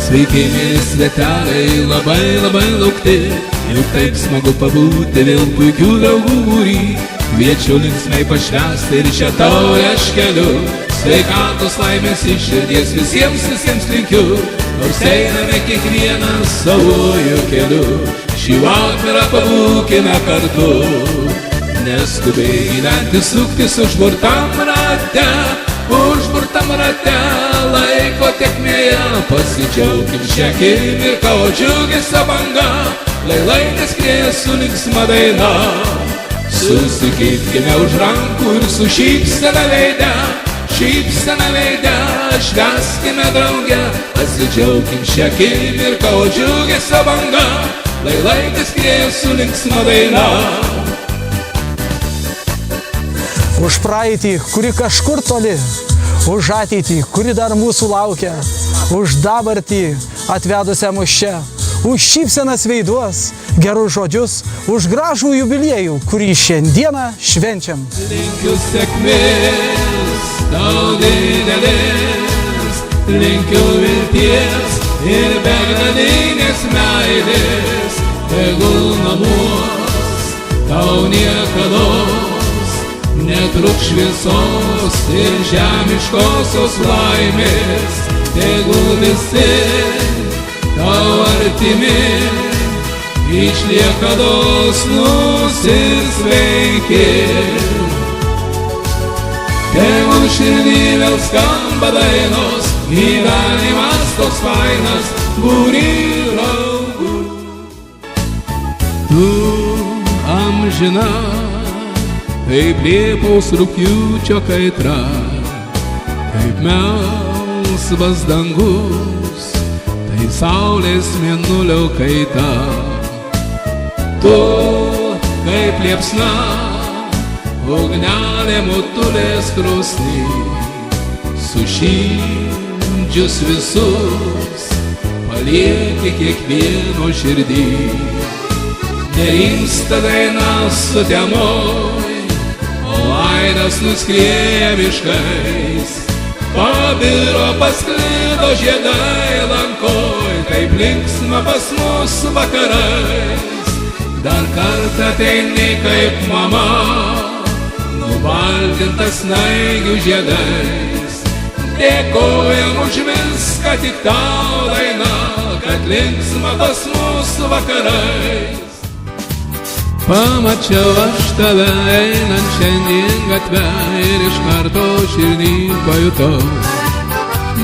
Sveiki, mėly sveteliai, labai labai laukti, juk taip smagu pabūti vėl puikių draugų būry. Kviečiu linksmai pašvęsti ir šią taurę aš keliu, sveikatos laimės iš širdies visiems linkiu, nors einame kiekvienas savuoju keliu. Šį vakarą pabūkime kartu, neskubiai gyventi suktis užburtam rate, laiko tėkmėje pasidžiaukim šią akimirką, o džiugesio banga lailai skrieja su linksma daina. Susikibkime už rankų ir su šypsena veide, švęskime drauge, pasidžiaukim šią akimirką, o džiugesio banga lailai skrieja su linksma daina. Už praeitį, kuri kažkur toli, už ateitį, kuri dar mūsų laukia, už dabartį atvedusią mus čia, už šypsenas veiduos, gerus žodžius, už gražų jubiliejų, kurį šiandieną švenčiam. Linkiu sėkmės, tau didelės, linkiu vilties ir begalinės meilės, tegul namuos tau niekados netrūks šviesos ir žemiškosios laimės, tegul visi tau artimi išlieka dosnūs ir sveiki. Tegul širdį vėl skamba dainos, gyvenimas toks fainas, būry draugų. Tu amžina, kaip Liepos rugpjūčio kaitra, kaip melsvas dangus, tai saulės mėnulio kaita. Tu kaip liepsna, ugnelė motulės krosny, sušildžius visus, palieki kiekvieno širdį. Nerimsta daina sutemoj, aidas nuskrieja miškais, pabiro pasklido žiedai lankoj, taip linksma pas mus vakarais. Dar kartą ateini kaip mama, nubaltintas snaigių žiedais. Dėkojam už viską, tik tau daina, kad linksma pas mus vakarais. Pamačiau aš tave einant šiandien gatve ir iš karto širdį pajutau.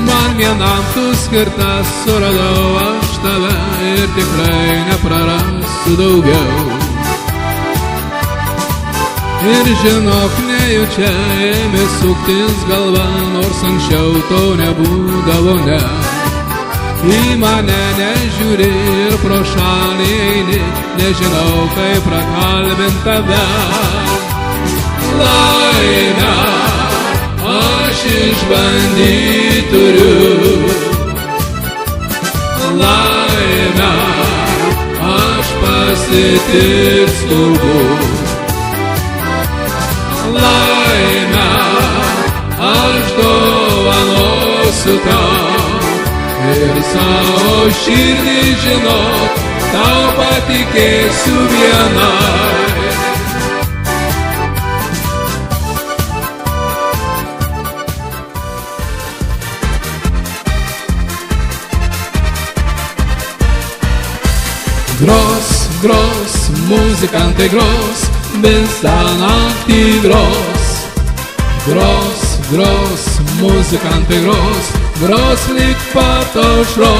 Man vienam tu skirtas suradau aš tave ir tikrai neprarasiu daugiau. Ir žinok, nejučia ėmė suktis galva, nors anksčiau to nebūdavo, ne. Į mane nežiūri ir pro šalį eini, nežinau kaip prakalbint tave. Laimę aš išbandyt turiu, laimę aš pasitikt skubu, laimę aš dovanosiu tau. Ir savo širdį žinok, tau patikėsiu vienai. Gros, gros, muzikantai gros, visą naktį gros. Gros, gros, muzikantai gros, gros lyg pat aušros.